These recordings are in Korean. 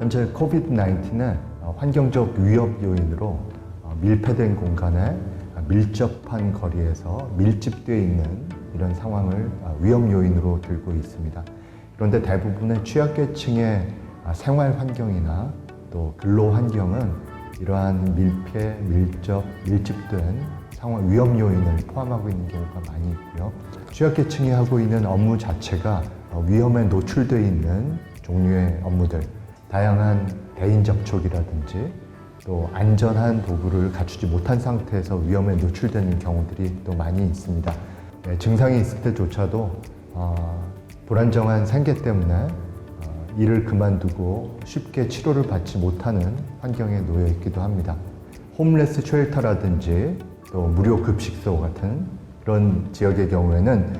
현재 코비드-19의 환경적 위협 요인으로 밀폐된 공간에 밀접한 거리에서 밀집되어 있는 이런 상황을 위험 요인으로 들고 있습니다. 그런데 대부분의 취약계층의 생활 환경이나 또 근로 환경은 이러한 밀폐, 밀집된 상황 위험 요인을 포함하고 있는 경우가 많이 있고요. 취약계층이 하고 있는 업무 자체가 위험에 노출되어 있는 종류의 업무들, 다양한 대인 접촉이라든지 또 안전한 도구를 갖추지 못한 상태에서 위험에 노출되는 경우들이 또 많이 있습니다. 증상이 있을 때조차도 불안정한 생계 때문에 일을 그만두고 쉽게 치료를 받지 못하는 환경에 놓여 있기도 합니다. 홈레스 쉘터라든지 또 무료 급식소 같은 그런 지역의 경우에는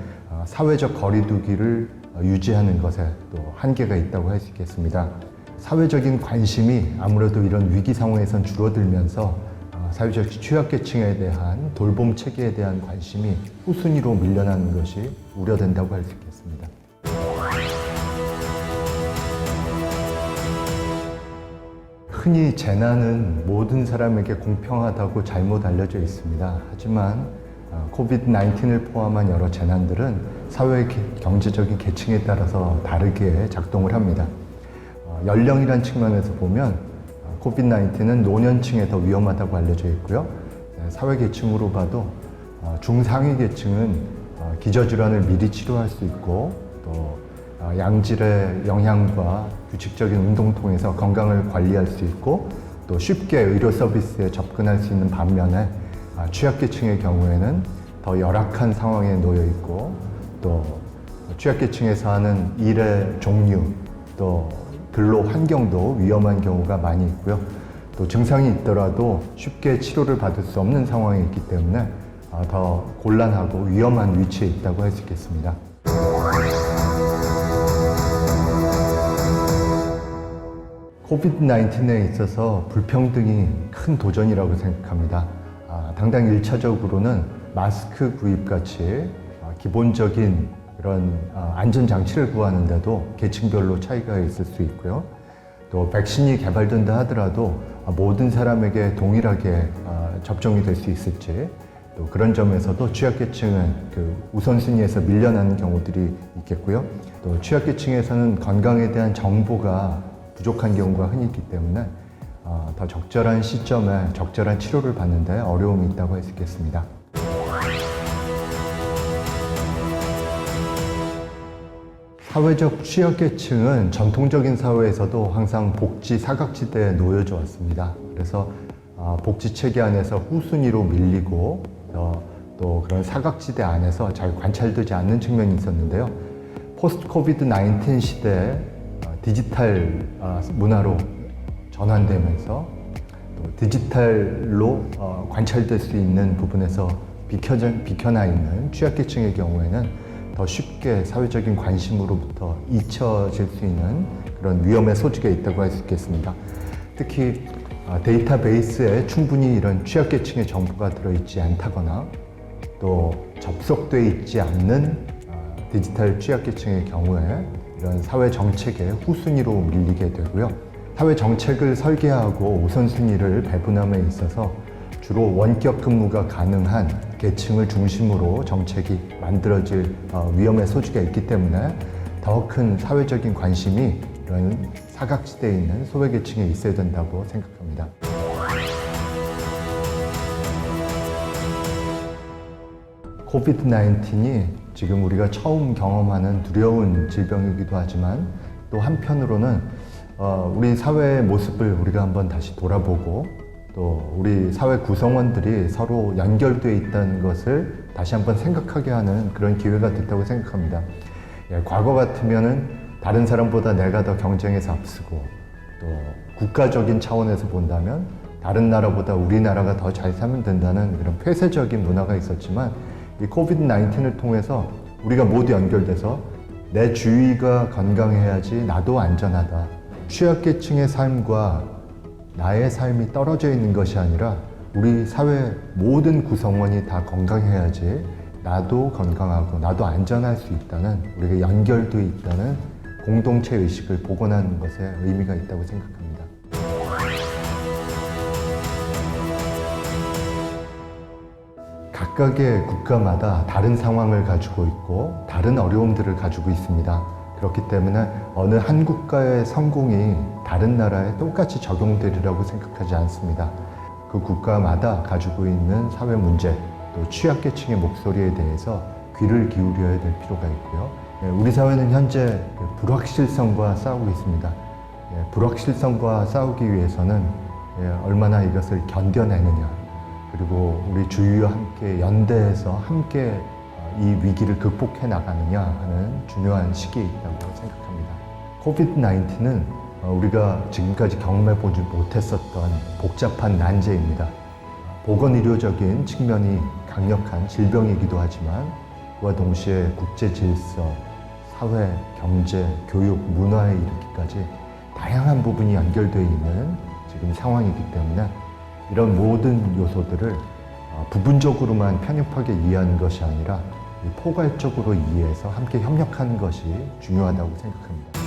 사회적 거리두기를 유지하는 것에 또 한계가 있다고 할 수 있겠습니다. 사회적인 관심이 아무래도 이런 위기 상황에선 줄어들면서 사회적 취약계층에 대한 돌봄 체계에 대한 관심이 후순위로 밀려나는 것이 우려된다고 할 수 있겠습니다. 흔히 재난은 모든 사람에게 공평하다고 잘못 알려져 있습니다. 하지만 코비드-19을 포함한 여러 재난들은 사회 경제적인 계층에 따라서 다르게 작동을 합니다. 연령이란 측면에서 보면 코비드-19은 노년층에 더 위험하다고 알려져 있고요. 사회 계층으로 봐도 중상위 계층은 기저질환을 미리 치료할 수 있고 또 양질의 영양과 규칙적인 운동 통해서 건강을 관리할 수 있고 또 쉽게 의료 서비스에 접근할 수 있는 반면에 취약계층의 경우에는 더 열악한 상황에 놓여 있고 또 취약계층에서 하는 일의 종류 또 근로 환경도 위험한 경우가 많이 있고요. 또 증상이 있더라도 쉽게 치료를 받을 수 없는 상황에 있기 때문에 더 곤란하고 위험한 위치에 있다고 할 수 있겠습니다. 코비드-19에 있어서 불평등이 큰 도전이라고 생각합니다. 당장 1차적으로는 마스크 구입같이 기본적인 그런 안전장치를 구하는데도 계층별로 차이가 있을 수 있고요. 또 백신이 개발된다 하더라도 모든 사람에게 동일하게 접종이 될 수 있을지 또 그런 점에서도 취약계층은 우선순위에서 밀려나는 경우들이 있겠고요. 또 취약계층에서는 건강에 대한 정보가 부족한 경우가 흔히 있기 때문에 더 적절한 시점에 적절한 치료를 받는 데 어려움이 있다고 할 수 있겠습니다. 사회적 취약계층은 전통적인 사회에서도 항상 복지 사각지대에 놓여져 왔습니다. 그래서 복지체계 안에서 후순위로 밀리고 또 그런 사각지대 안에서 잘 관찰되지 않는 측면이 있었는데요. 포스트 코비드-19 시대에 디지털 문화로 전환되면서 또 디지털로 관찰될 수 있는 부분에서 비켜나 있는 취약계층의 경우에는 더 쉽게 사회적인 관심으로부터 잊혀질 수 있는 그런 위험의 소지가 있다고 할 수 있겠습니다. 특히 데이터베이스에 충분히 이런 취약계층의 정보가 들어있지 않다거나 또 접속되어 있지 않는 디지털 취약계층의 경우에 이런 사회 정책의 후순위로 밀리게 되고요. 사회 정책을 설계하고 우선순위를 배분함에 있어서 주로 원격 근무가 가능한 계층을 중심으로 정책이 만들어질 위험의 소지가 있기 때문에 더 큰 사회적인 관심이 이런 사각지대에 있는 소외계층에 있어야 된다고 생각합니다. 코비드-19이 지금 우리가 처음 경험하는 두려운 질병이기도 하지만 또 한편으로는 우리 사회의 모습을 우리가 한번 다시 돌아보고 또 우리 사회 구성원들이 서로 연결되어 있다는 것을 다시 한번 생각하게 하는 그런 기회가 됐다고 생각합니다. 과거 같으면은 다른 사람보다 내가 더 경쟁에서 앞서고 또 국가적인 차원에서 본다면 다른 나라보다 우리나라가 더 잘 살면 된다는 그런 폐쇄적인 문화가 있었지만 이 코비드-19을 통해서 우리가 모두 연결돼서 내 주위가 건강해야지 나도 안전하다. 취약계층의 삶과 나의 삶이 떨어져 있는 것이 아니라 우리 사회 모든 구성원이 다 건강해야지 나도 건강하고 나도 안전할 수 있다는 우리가 연결되어 있다는 공동체 의식을 복원하는 것에 의미가 있다고 생각합니다. 각각의 국가마다 다른 상황을 가지고 있고 다른 어려움들을 가지고 있습니다. 그렇기 때문에 어느 한 국가의 성공이 다른 나라에 똑같이 적용되리라고 생각하지 않습니다. 그 국가마다 가지고 있는 사회 문제, 또 취약계층의 목소리에 대해서 귀를 기울여야 될 필요가 있고요. 우리 사회는 현재 불확실성과 싸우고 있습니다. 불확실성과 싸우기 위해서는 얼마나 이것을 견뎌내느냐, 그리고 우리 주위와 함께 연대해서 함께 이 위기를 극복해 나가느냐 하는 중요한 시기에 있다고 생각합니다. 코비드-19는 우리가 지금까지 경험해보지 못했었던 복잡한 난제입니다. 보건의료적인 측면이 강력한 질병이기도 하지만 그와 동시에 국제 질서, 사회, 경제, 교육, 문화에 이르기까지 다양한 부분이 연결되어 있는 지금 상황이기 때문에 이런 모든 요소들을 부분적으로만 편협하게 이해하는 것이 아니라 포괄적으로 이해해서 함께 협력하는 것이 중요하다고 생각합니다.